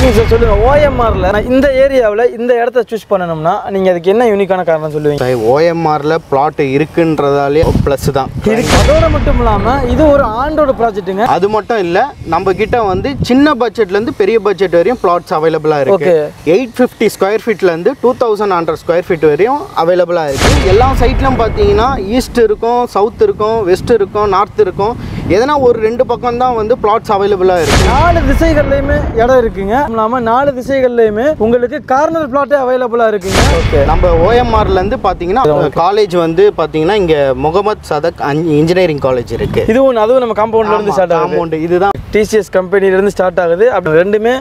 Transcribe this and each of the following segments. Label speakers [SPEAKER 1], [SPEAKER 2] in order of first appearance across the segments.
[SPEAKER 1] Okay sir, சொல்லுங்க. ஓஎம்ஆர்ல இந்த ஏரியாவில் இந்த இடத்த சூஸ் பண்ணணும்னா நீங்க அதுக்கு என்ன யூனிக்கான காரணம் சொல்லுவீங்க?
[SPEAKER 2] ஓஎம்ஆர்ல பிளாட் இருக்குன்றதாலே ப்ளஸ் தான்.
[SPEAKER 1] அதோட மட்டும் இல்லாம இது ஒரு ஆண்டோட ப்ராஜெக்ட்டுங்க.
[SPEAKER 2] அது மட்டும் இல்ல, நம்ம கிட்ட வந்து சின்ன பட்ஜெட்ல இருந்து பெரிய பட்ஜெட் வரையும் பிளாட்ஸ் அவைலபிளா இருக்கு. 850 ஸ்கொயர் ஃபீட்ல இருந்து 2100 ஸ்கொயர் ஃபீட் வரையும் அவைலபிளா இருக்கு. எல்லா சைட்லயும் பாத்தீங்கன்னா ஈஸ்ட் இருக்கும், சவுத் இருக்கும், வெஸ்ட் இருக்கும், நார்த் இருக்கும். எதனா ஒரு 2 பக்கம் தான் வந்து பிளாட்ஸ் அவைலபிளா இருக்கு.
[SPEAKER 1] 4 திசைகள்லயுமே இடம் இருக்குங்க. நாம 4 திசைகள்லயுமே உங்களுக்கு கார்னர் பிளாட்டே அவைலபிளா இருக்குங்க. ஓகே,
[SPEAKER 2] நம்ம ஓஎம்ஆர்ல இருந்து பாத்தீங்கன்னா காலேஜ் வந்து பாத்தீங்கன்னா இங்க முகமது சதக் இன்ஜினியரிங் காலேஜ் இருக்கு.
[SPEAKER 1] அதுவும் நம்ம காம்பவுண்ட்ல இருந்து ஸ்டார்ட் ஆகுது.
[SPEAKER 2] காம்பவுண்ட் இதுதான்
[SPEAKER 1] டிசிஎஸ் கம்பெனில இருந்து ஸ்டார்ட் ஆகுது. அப்படி ரெண்டுமே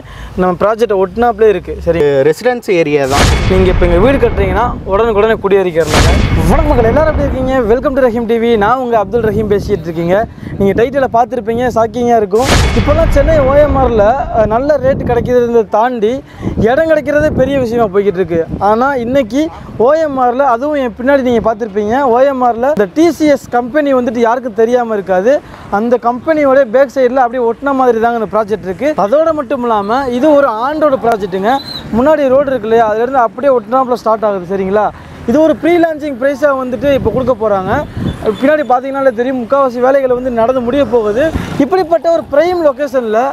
[SPEAKER 1] நம்ம ப்ராஜெக்ட் ஒட்டுனாப்ல இருக்கு. சரி,
[SPEAKER 2] ரெசிடென்ஸ் ஏரியா தான்.
[SPEAKER 1] நீங்க இப்போ இங்க வீடு கட்டுறீங்கன்னா உடனுக்குடனே குடியேறிக்கிறலாம். வணக்கம் மக்கள், எல்லாரும் எப்படி இருக்கீங்க? Welcome to Rahim TV. நான் உங்க அப்துல் ரஹீம் பேசிட்டு இருக்கீங்க. நீங்க டைட்டில பார்த்துருப்பீங்க, ஷாக்கிங்கா இருக்கும். இப்போல்லாம் சென்னை ஓஎம்ஆர்ல நல்ல ரேட் கிடைக்கிறத தாண்டி இடம் கிடைக்கிறதே பெரிய விஷயமா போய்கிட்டு இருக்கு. ஆனால் இன்னைக்கு ஓஎம்ஆர்ல, அதுவும் என் பின்னாடி நீங்கள் பார்த்துருப்பீங்க, ஓஎம்ஆர்ல இந்த டிசிஎஸ் கம்பெனி வந்துட்டு யாருக்கும் தெரியாமல் இருக்காது. அந்த கம்பெனியோட பேக் சைடில் அப்படியே ஒட்டின மாதிரி தாங்க இந்த ப்ராஜெக்ட் இருக்குது. அதோட மட்டும் இல்லாமல் இது ஒரு ஆண்டோட ப்ராஜெக்ட்டுங்க. முன்னாடி ரோடு இருக்கு இல்லையா, அதுலேருந்து அப்படியே ஒட்டினாப்புல ஸ்டார்ட் ஆகுது. சரிங்களா, இது ஒரு ப்ரீ லான்ச்சிங் ப்ரைஸாக வந்துட்டு இப்போ கொடுக்க போகிறாங்க. பின்னாடி பார்த்தீங்கன்னாலே தெரியும், முக்கால்வாசி வேலைகளை வந்து நடந்து முடிய போகுது. இப்படிப்பட்ட ஒரு ப்ரைம் லொக்கேஷனில்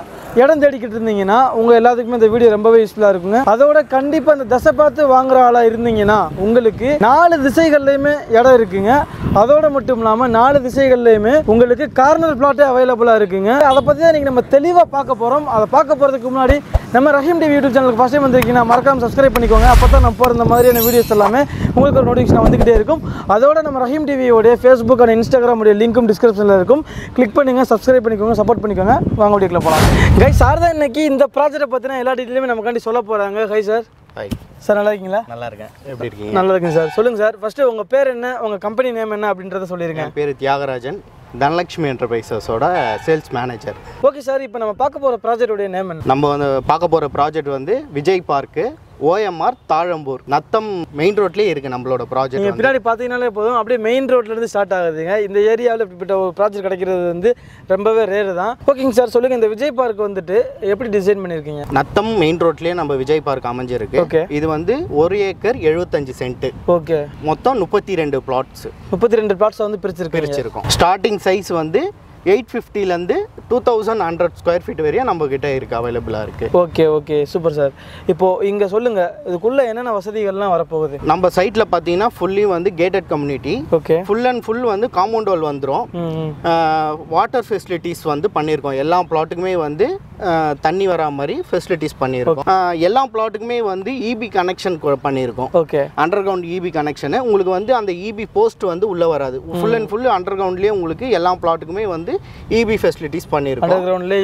[SPEAKER 1] இடம் தேடிக்கிட்டு இருந்தீங்கன்னா உங்கள் எல்லாத்துக்குமே இந்த வீடியோ ரொம்பவே யூஸ்ஃபுல்லாக இருக்குங்க. அதோட கண்டிப்பாக அந்த தசை பார்த்து வாங்குற ஆளாக இருந்தீங்கன்னா உங்களுக்கு 4 திசைகள்லையுமே இடம் இருக்குங்க. அதோட மட்டும் இல்லாமல் 4 திசைகள்லையுமே உங்களுக்கு கார்னர் பிளாட்டே அவைலபிளாக இருக்குங்க. அதை பற்றி தான் நீங்கள் நம்ம தெளிவாக பார்க்க போகிறோம். அதை பார்க்க போகிறதுக்கு முன்னாடி நம்ம ரஹீம் டிவி யூடியூப் சேனலுக்கு ஃபர்ஸ்ட் டைம் வந்திருக்கீங்கன்னா மறக்காம சப்ஸ்கிரைப் பண்ணிக்கோங்க. அப்போ தான் நம்ம போகிற இந்த மாதிரியான வீடியோஸ் எல்லாமே உங்களுக்கு ஒரு நோட்டிஃபிகேஷன் வந்துகிட்டே இருக்கும். அதோட நம்ம ரஹீம் டிவியோடைய ஃபேஸ்புக் அண்ட் இன்ஸ்டாகிராம் உடைய லிங்க்கும் டிஸ்கிரிப்ஷனில் இருக்கும். கிளிக் பண்ணுங்கள், சப்ஸ்கிரைப் பண்ணிக்கோங்க, சப்போர்ட் பண்ணிக்கோங்க. வாங்க வீடியோக்குள்ள போகலாம். கைஸ், சார் தான் இன்னைக்கு இந்த ப்ராஜெக்ட்டை பற்றின எல்லா டீட்டெயிலுமே நமக்காண்டி சொல்ல போகிறாங்க. High sir.
[SPEAKER 2] ஹாய்
[SPEAKER 1] சார், நல்லா இருக்கீங்களா?
[SPEAKER 2] நல்லா இருக்கேன். எப்படி இருக்கீங்க?
[SPEAKER 1] நல்லா இருக்குங்க சார். சொல்லுங்கள் சார், ஃபஸ்ட்டு உங்கள் பேர் என்ன, உங்கள் கம்பெனி நேம் என்ன அப்படின்றத சொல்லிடுங்க.
[SPEAKER 2] என் பேர் தியாகராஜன், தனலட்சுமி என்டர்பிரைசஸோட சேல்ஸ் மேனேஜர்.
[SPEAKER 1] ஓகே சார், இப்போ நம்ம பார்க்க போகிற ப்ராஜெக்டோடைய நேம் என்ன?
[SPEAKER 2] நம்ம வந்து பார்க்க போகிற ப்ராஜெக்ட் வந்து Vijay park, OMR, Thazhambur, Nattam main ரோட்லேயே இருக்குது நம்மளோட ப்ராஜெக்ட்.
[SPEAKER 1] நீங்கள் பின்னாடி பார்த்தீங்கன்னாலே போதும், அப்படியே மெயின் ரோட்லேருந்து ஸ்டார்ட் ஆகுதுங்க. இந்த ஏரியாவில் இப்படிப்பட்ட ஒரு ப்ராஜெக்ட் கிடைக்கிறது வந்து ரொம்பவே ரேரு தான். ஓகேங்க சார், சொல்லுங்கள், இந்த விஜய் பார்க் வந்துட்டு எப்படி டிசைன் பண்ணியிருக்கீங்க?
[SPEAKER 2] நத்தம் மெயின் ரோட்லேயே நம்ம விஜய் பார்க் அமைஞ்சிருக்கு.
[SPEAKER 1] ஓகே,
[SPEAKER 2] இது வந்து 1 ஏக்கர் 75 சென்ட்.
[SPEAKER 1] ஓகே,
[SPEAKER 2] மொத்தம் 32 பிளாட்ஸ்,
[SPEAKER 1] 32 பிளாட்ஸ் வந்து பிரிச்சிருக்கோம்.
[SPEAKER 2] ஸ்டார்டிங் சைஸ் வந்து 850லேருந்து 2100 ஸ்கொயர் ஃபீட் வரையும் நம்ம கிட்ட இருக்கு, அவைலபிளாக இருக்கு.
[SPEAKER 1] Okay, okay, super sir. இப்போ இங்கே சொல்லுங்க, இதுக்குள்ள என்னென்ன வசதிகள்லாம் வரப்போகுது?
[SPEAKER 2] நம்ம சைட்ல பார்த்தீங்கன்னா ஃபுல்லி வந்து gated community.
[SPEAKER 1] Okay,
[SPEAKER 2] full and full வந்து காம்பவுண்ட் வால் வந்துடும். வாட்டர் ஃபெசிலிட்டிஸ் வந்து பண்ணியிருக்கோம். எல்லா பிளாட்டுக்குமே வந்து தண்ணி வரா மாதிரி ஃபெசிலிட்டிஸ் பண்ணியிருக்கோம். எல்லா பிளாட்டுக்குமே வந்து இபி கனெக்ஷன் பண்ணியிருக்கோம்.
[SPEAKER 1] Okay,
[SPEAKER 2] under ground EB connection. உங்களுக்கு வந்து அந்த இபி போஸ்ட் வந்து உள்ளே வராது. ஃபுல் அண்ட் ஃபுல் அண்டர் கிரவுண்ட்லேயே உங்களுக்கு எல்லா பிளாட்டுக்குமே வந்து இபி ஃபெசிலிட்டிஸ் பண்ணியிருக்கோம்.
[SPEAKER 1] அண்டர் கிரவுண்ட்லேயே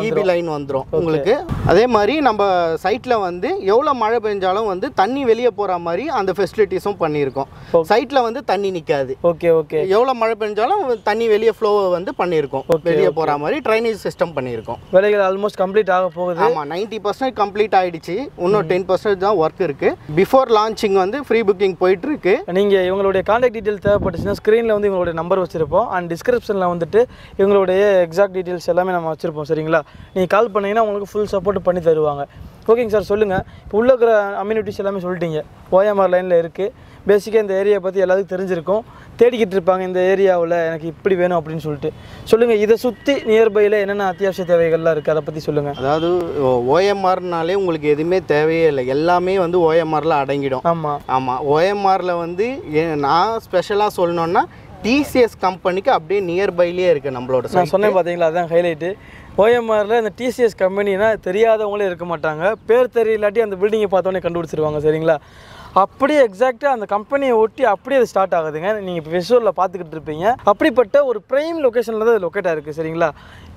[SPEAKER 1] இபி லைன்
[SPEAKER 2] வந்துடும் உங்களுக்கு. அதே மாதிரி நம்ம சைட்டில் வந்து எவ்வளோ மழை பெஞ்சாலும் வந்து தண்ணி வெளியே போகிற மாதிரி அந்த ஃபெசிலிட்டிஸும் பண்ணியிருக்கோம். சைட்டில் வந்து தண்ணி நிற்காது.
[SPEAKER 1] ஓகே, ஓகே,
[SPEAKER 2] எவ்வளோ மழை பெஞ்சாலும் தண்ணி வெளியே ஃப்ளோ வந்து பண்ணியிருக்கோம். வெளியே போகிற மாதிரி ட்ரைனேஜ் சிஸ்டம் பண்ணியிருக்கோம்.
[SPEAKER 1] வேலைகள் ஆல்மோஸ்ட் கம்ப்ளீட் ஆக போகுது.
[SPEAKER 2] ஆமாம், 90% கம்ப்ளீட் ஆகிடுச்சு. இன்னும் 10% தான் ஒர்க் இருக்குது. பிஃபோர் லான்ச்சிங் வந்து ஃப்ரீ புக்கிங் போயிட்டுருக்கு.
[SPEAKER 1] நீங்கள் இவங்களுடைய கான்டாக்ட் டீட்டெயில் தேவைப்பட்டுச்சுன்னா ஸ்க்ரீனில் வந்து இவங்களுடைய நம்பர் வச்சுருப்போம். அண்ட் டிஸ்கிரிப்ஷனில் வந்துட்டு இவங்களுடைய எக்ஸாக்ட் டீட்டெயில்ஸ் எல்லாமே நம்ம வச்சுருப்போம். சரிங்களா, நீங்கள் கால் பண்ணிங்கன்னா உங்களுக்கு ஃபுல் சப்போர்ட் பண்ணி தருவாங்க. ஓகேங்க சார், சொல்லுங்கள், இப்போ உள்ள இருக்கிற அம்யூனிட்டிஸ் எல்லாமே சொல்லிட்டீங்க. ஓஎம்ஆர் லைனில் இருக்குது. பேசிக்காக இந்த ஏரியா பற்றி எல்லாத்துக்கும் தெரிஞ்சிருக்கும். தேடிக்கிட்டு இருப்பாங்க இந்த ஏரியாவில் எனக்கு இப்படி வேணும் அப்படின்னு சொல்லிட்டு. சொல்லுங்கள், இதை சுற்றி நியர்பையில் என்னென்ன அத்தியாவசிய தேவைகள்லாம் இருக்குது அதை பற்றி சொல்லுங்கள்.
[SPEAKER 2] அதாவது ஓஎம்ஆர்னாலே உங்களுக்கு எதுவுமே தேவையே இல்லை, எல்லாமே வந்து ஓஎம்ஆரில் அடங்கிடும்.
[SPEAKER 1] ஆமாம்,
[SPEAKER 2] ஆமாம். ஓஎம்ஆரில் வந்து நான் ஸ்பெஷலாக சொல்லணுன்னா டிசிஎஸ் கம்பெனிக்கு அப்படியே நியர்பைலேயே இருக்குது நம்மளோட.
[SPEAKER 1] நான் சொன்னேன் பார்த்தீங்களா, அதுதான் ஹைலைட்டு. ஓஎம்ஆரில் இந்த டிசிஎஸ் கம்பெனினா தெரியாதவங்களே இருக்க மாட்டாங்க. பேர் தெரியலாட்டி அந்த பில்டிங்கை பார்த்தோன்னே கண்டுபிடிச்சிருவாங்க. சரிங்களா, அப்படியே எக்ஸாக்டாக அந்த கம்பெனியை ஒட்டி அப்படியே அது ஸ்டார்ட் ஆகுதுங்க. நீங்கள் இப்போ விஷுவலில் பார்த்துக்கிட்டு இருப்பீங்க. அப்படிப்பட்ட ஒரு ப்ரைம் லொக்கேஷனில் தான் அது லொக்கேட் ஆகிருக்கு. சரிங்களா,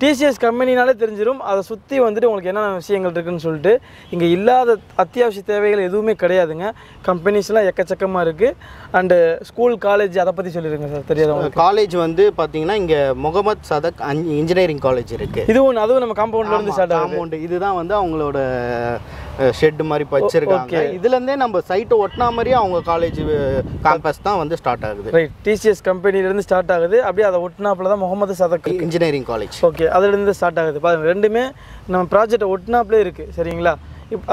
[SPEAKER 1] டிசிஎஸ் கம்பெனினாலே தெரிஞ்சிடும். அதை சுற்றி வந்துட்டு உங்களுக்கு என்னென்ன விஷயங்கள் இருக்குதுன்னு சொல்லிட்டு. இங்கே இல்லாத அத்தியாவசிய தேவைகள் எதுவுமே கிடையாதுங்க. கம்பெனிஸ்லாம் எக்கச்சக்கமாக இருக்குது. அண்டு ஸ்கூல், காலேஜ் அதை பற்றி சொல்லிடுங்க சார், தெரியாதவங்க.
[SPEAKER 2] காலேஜ் வந்து பார்த்தீங்கன்னா இங்கே முகமது சதக் இன்ஜினியரிங் காலேஜ் இருக்குது.
[SPEAKER 1] அதுவும் நம்ம காம்பவுண்ட்லேருந்து ஸ்டார்ட் ஆகும்.
[SPEAKER 2] காம்பவுண்ட் இதுதான் வந்து அவங்களோட ஷெட் மாதிரி வச்சிருக்காங்க. இதுலேருந்தே நம்ம சைட்டை ஒட்டினா மாதிரியே அவங்க காலேஜ் கேம்பஸ் தான் வந்து ஸ்டார்ட் ஆகுது.
[SPEAKER 1] ரைட், டிசிஎஸ் கம்பெனிலேருந்து ஸ்டார்ட் ஆகுது. அப்படியே அதை ஒட்டினாப்பில் தான் Mohammed Sadak
[SPEAKER 2] engineering college.
[SPEAKER 1] Okay, அதுலேருந்து ஸ்டார்ட் ஆகுது. பாருங்கள், ரெண்டுமே நம்ம ப்ராஜெக்டை ஒட்டினாப்லே இருக்குது. சரிங்களா,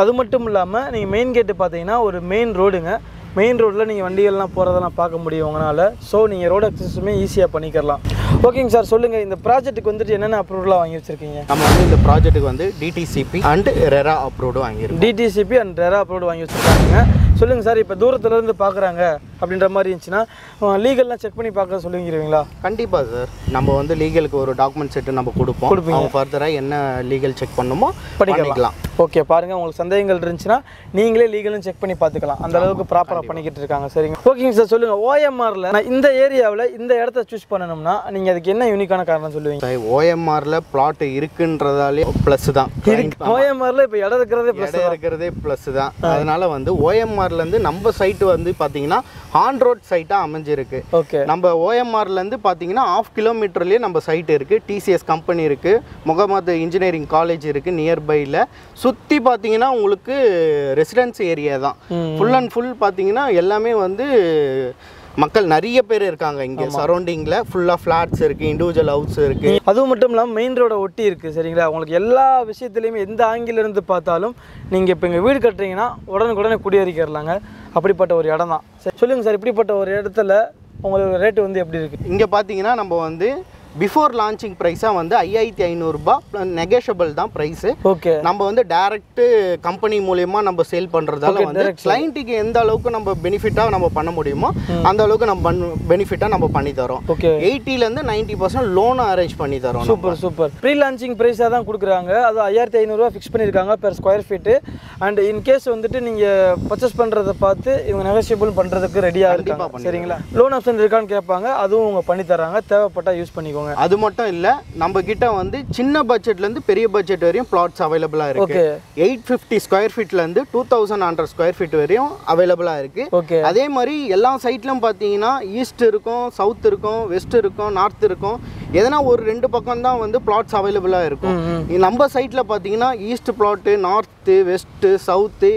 [SPEAKER 1] அது மட்டும் இல்லாமல் நீங்கள் மெயின் கேட்டு பார்த்தீங்கன்னா ஒரு மெயின் ரோடுங்க. மெயின் ரோட்டில் நீங்கள் வண்டிகள்லாம் போகிறதெல்லாம் பார்க்க முடியும் உங்களால். ஸோ நீங்கள் ரோடு அக்சஸுமே ஈஸியாக பண்ணிக்கலாம். ஓகேங்க சார், சொல்லுங்கள் இந்த ப்ராஜெக்ட்டுக்கு வந்துட்டு என்னென்ன அப்ரூவலாக வாங்கி வச்சுருக்கீங்க?
[SPEAKER 2] நம்ம வந்து இந்த ப்ராஜெக்ட்டுக்கு வந்து டிடிசிபி அண்ட் ரெரா அப்ரூவ்டு வாங்கியிருக்கோம்.
[SPEAKER 1] டிடிசிபி அண்ட் ரெரா அப்ரூவ்டு வாங்கி வச்சுருக்காங்க. சொல்லுங்கள் சார், இப்போ தூரத்துலேருந்து பார்க்குறாங்க அப்படின்ற மாதிரி இருந்துச்சுன்னா லீகல்லாம் செக் பண்ணி பார்க்க சொல்லுவீங்களா?
[SPEAKER 2] கண்டிப்பாக சார், நம்ம வந்து லீகலுக்கு ஒரு டாக்குமெண்ட் செட்டு நம்ம கொடுப்போம். அவங்க ஃபர்தராக என்ன லீகல் செக் பண்ணுமோ பண்ணிக்கலாம்.
[SPEAKER 1] ஓகே, பாருங்கள், உங்களுக்கு சந்தேகங்கள் இருந்துச்சுன்னா நீங்களே லீகலும் செக் பண்ணி பார்த்துக்கலாம். அந்த அளவுக்கு ப்ராப்பராக பண்ணிக்கிட்டு இருக்காங்க. சரிங்க, ஓகேங்க சார். சொல்லுங்கள், ஓஎம்ஆரில் நான் இந்த ஏரியாவில் இந்த இடத்த சூஸ் பண்ணணும்னா நீங்கள் அதுக்கு என்ன யூனிக்கான காரணம் சொல்லுவீங்க?
[SPEAKER 2] ஓஎம்ஆரில் பிளாட் இருக்குன்றதாலே ப்ளஸ் தான்.
[SPEAKER 1] ஓஎம்ஆரில் இப்போ இடம் இருக்கிறதே
[SPEAKER 2] ப்ளஸ் தான். அதனால வந்து ஓஎம்ஆர்லேருந்து நம்ம சைட்டு வந்து பார்த்தீங்கன்னா ஆன் ரோட் சைட்டாக அமைஞ்சிருக்கு.
[SPEAKER 1] ஓகே,
[SPEAKER 2] நம்ம ஓஎம்ஆர்லேருந்து பார்த்தீங்கன்னா 1/2 கிலோமீட்டர்லேயே நம்ம சைட் இருக்குது. டிசிஎஸ் கம்பெனி இருக்குது, முகமது இன்ஜினியரிங் காலேஜ் இருக்குது நியர்பையில். சுற்றி பார்த்தீங்கன்னா உங்களுக்கு ரெசிடென்சி ஏரியா தான். ஃபுல் அண்ட் ஃபுல் பார்த்தீங்கன்னா எல்லாமே வந்து மக்கள் நிறைய பேர் இருக்காங்க. இங்கே சரௌண்டிங்கில் ஃபுல்லாக ஃப்ளாட்ஸ் இருக்குது, இண்டிவிஜுவல் ஹவுஸ் இருக்குது.
[SPEAKER 1] அதுவும் மட்டும் இல்லாமல் மெயின் ரோட ஒட்டி இருக்குது. சரிங்களா, உங்களுக்கு எல்லா விஷயத்துலையுமே எந்த ஆங்கிலிருந்து பார்த்தாலும் நீங்கள் இப்போ இங்கே வீடு கட்டுறீங்கன்னா உடனுக்குடனே குடியேறிக்கிறலாங்க. அப்படிப்பட்ட ஒரு இடம் தான். சரி, சொல்லுங்கள் சார், இப்படிப்பட்ட ஒரு இடத்துல உங்களுக்கு ரேட்டு வந்து எப்படி இருக்குது?
[SPEAKER 2] இங்கே பார்த்தீங்கன்னா நம்ம வந்து பிஃபோர் லான்ச்சிங் ப்ரைஸாக வந்து 5500 ரூபாய் நெகோஷியபிள் தான் ப்ரைஸு.
[SPEAKER 1] ஓகே,
[SPEAKER 2] நம்ம வந்து டைரக்ட் கம்பெனி மூலயமா நம்ம சேல் பண்ணுறதால வந்து கிளைண்ட்டுக்கு எந்த அளவுக்கு நம்ம பெனிஃபிட்டாக நம்ம பண்ண முடியுமோ அந்த அளவுக்கு நம்ம பெனிஃபிட்டாக நம்ம பண்ணி தரோம்.
[SPEAKER 1] ஓகே,
[SPEAKER 2] 80% 90% லோன் அரேஞ்ச் பண்ணி தரோம்.
[SPEAKER 1] சூப்பர். ப்ரீ லான்ச்சிங் ப்ரைஸாக தான் கொடுக்குறாங்க. அது 5500 ரூபா ஃபிக்ஸ் பண்ணியிருக்காங்க per square feet. And in case வந்துட்டு நீங்கள் பர்ச்சேஸ் பண்ணுறதை பார்த்து இவங்க நெகோஷியபிள் பண்ணுறதுக்கு ரெடியாக இருக்காங்க. சரிங்களா, லோன் ஆப்ஷன் இருக்கான்னு கேட்பாங்க, அதுவும் அவங்க பண்ணி தராங்க. தேவைப்பட்டால் யூஸ் பண்ணிக்கோங்க.
[SPEAKER 2] அது மட்டும் இல்லை, நம்ம கிட்ட வந்து சின்ன பட்ஜெட்லேருந்து பெரிய பட்ஜெட் வரையும் பிளாட்ஸ் அவைலபிளாக இருக்கு. 850 ஸ்கொயர் ஃபீட்லேருந்து 2100 ஸ்கொயர் ஃபீட் வரையும் அவைலபிளாக இருக்கு. அதே மாதிரி எல்லா சைட்லையும் பார்த்தீங்கன்னா ஈஸ்ட் இருக்கும், சவுத் இருக்கும், வெஸ்ட் இருக்கும், நார்த் இருக்கும். எதனா ஒரு 2 பக்கம் தான் வந்து பிளாட்ஸ் அவைலபிளாக இருக்கும். நம்ம சைட்டில் பார்த்தீங்கன்னா east flat, north, west, south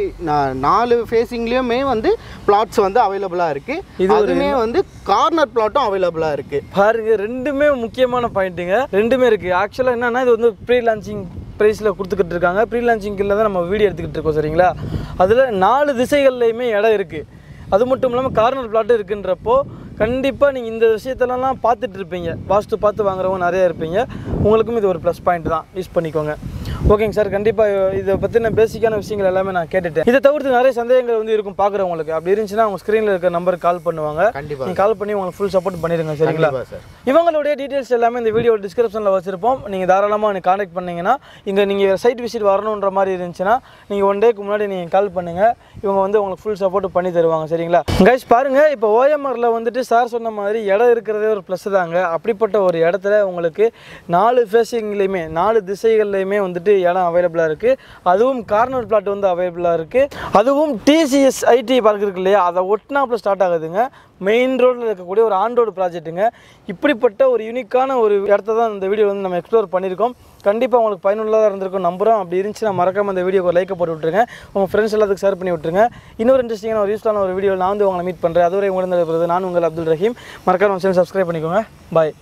[SPEAKER 2] 4 ஃபேஸிங்லேயுமே வந்து பிளாட்ஸ் வந்து அவைலபிளாக இருக்குது. அதுவுமே வந்து கார்னர் பிளாட்டும் அவைலபிளாக இருக்குது.
[SPEAKER 1] பாருங்க, ரெண்டுமே முக்கியமான பாயிண்ட்டுங்க. ரெண்டுமே இருக்குது. ஆக்சுவலாக என்னன்னா இது வந்து ப்ரீ லான்ச்சிங் ப்ரைஸில் கொடுத்துக்கிட்டு இருக்காங்க. ப்ரீ லான்ச்சிங்கில் தான் நம்ம வீடியோ எடுத்துக்கிட்டு இருக்கோம். சரிங்களா, அதில் 4 திசைகள்லையுமே இடம் இருக்குது. அது மட்டும் இல்லாமல் கார்னர் பிளாட்டு இருக்குன்றப்போ கண்டிப்பாக நீங்கள் இந்த விஷயத்தெல்லாம் பார்த்துட்டு இருப்பீங்க. வாஸ்து பார்த்து வாங்குறவங்க நிறையா இருப்பீங்க. உங்களுக்கும் இது ஒரு ப்ளஸ் பாயிண்ட் தான், யூஸ் பண்ணிக்கோங்க. ஓகேங்க சார், கண்டிப்பாக இதை பற்றின பேசிக்கான விஷயங்கள் எல்லாமே நான் கேட்டுட்டேன். இதை தவிர்த்து நிறைய சந்தேகங்கள் வந்து இருக்கும் பார்க்குறவங்களுக்கு. அப்படி இருந்துச்சுன்னா அவங்க ஸ்க்ரீனில் இருக்கிற நம்பருக்கு கால் பண்ணுவாங்க. நீங்கள் கால் பண்ணி உங்களுக்கு ஃபுல் சப்போர்ட் பண்ணிடுங்க. சரிங்களா, இவங்களுடைய டீட்டெயில்ஸ் எல்லாமே இந்த வீடியோ டிஸ்கிரிப்ஷனில் வச்சுருப்போம். நீங்கள் தாராளமாக எனக்கு கான்டாக்ட் பண்ணிங்கன்னா இங்கே நீங்கள் சைட் விசிட் வரணுன்ற மாதிரி இருந்துச்சுன்னா நீங்கள் 1 டேக்கு முன்னாடி நீங்கள் கால் பண்ணுங்கள். இவங்க வந்து உங்களுக்கு ஃபுல் சப்போர்ட் பண்ணி தருவாங்க. சரிங்களா கைஸ், பாருங்கள், இப்போ ஓஎம்ஆரில் வந்துட்டு சார் சொன்ன மாதிரி இடம் இருக்கிறதே ஒரு ப்ளஸ் தாங்க. அப்படிப்பட்ட ஒரு இடத்துல உங்களுக்கு 4 ஃபேஸிங்லேயுமே 4 திசைகள்லையுமே வந்துட்டு இடம் அவைலபிளாக இருக்குது. அதுவும் கார்னர் பிளாட் வந்து அவைலபிளாக இருக்குது. அதுவும் டிசிஎஸ் ஐடி பார்க் இருக்கு இல்லையா, அதை ஒட்டினாப்பில் ஸ்டார்ட் ஆகுதுங்க. மெயின் ரோடில் இருக்கக்கூடிய ஒரு ஆன் ரோடு ப்ராஜெக்ட்டுங்க. இப்படிப்பட்ட ஒரு யூனிக்கான ஒரு இடத்த தான் இந்த வீடியோ வந்து நம்ம எக்ஸ்ப்ளோர் பண்ணியிருக்கோம். கண்டிப்பாக உங்களுக்கு பயனுள்ளதாக இருந்திருக்கும் நம்புகிறோம். அப்படி இருந்துச்சுன்னா மறக்காம அந்த வீடியோக்கு லைக்கை போட்டு விட்டுருங்க. உங்கள் ஃப்ரெண்ட்ஸ் எல்லாத்துக்கும் ஷேர் பண்ணி விட்டுருங்க. இன்னொரு இன்ட்ரெஸ்டிங்கான ஒரு யூஸ்ஃபுல்லான ஒரு வீடியோ நான் வந்து உங்களை மீட் பண்ணுறேன். அதுவரை உங்களை நான் உங்கள் அப்துல் ரஹீம். மறக்காம சேனல் சப்ஸ்கிரைப் பண்ணிக்கோங்க. பாய்.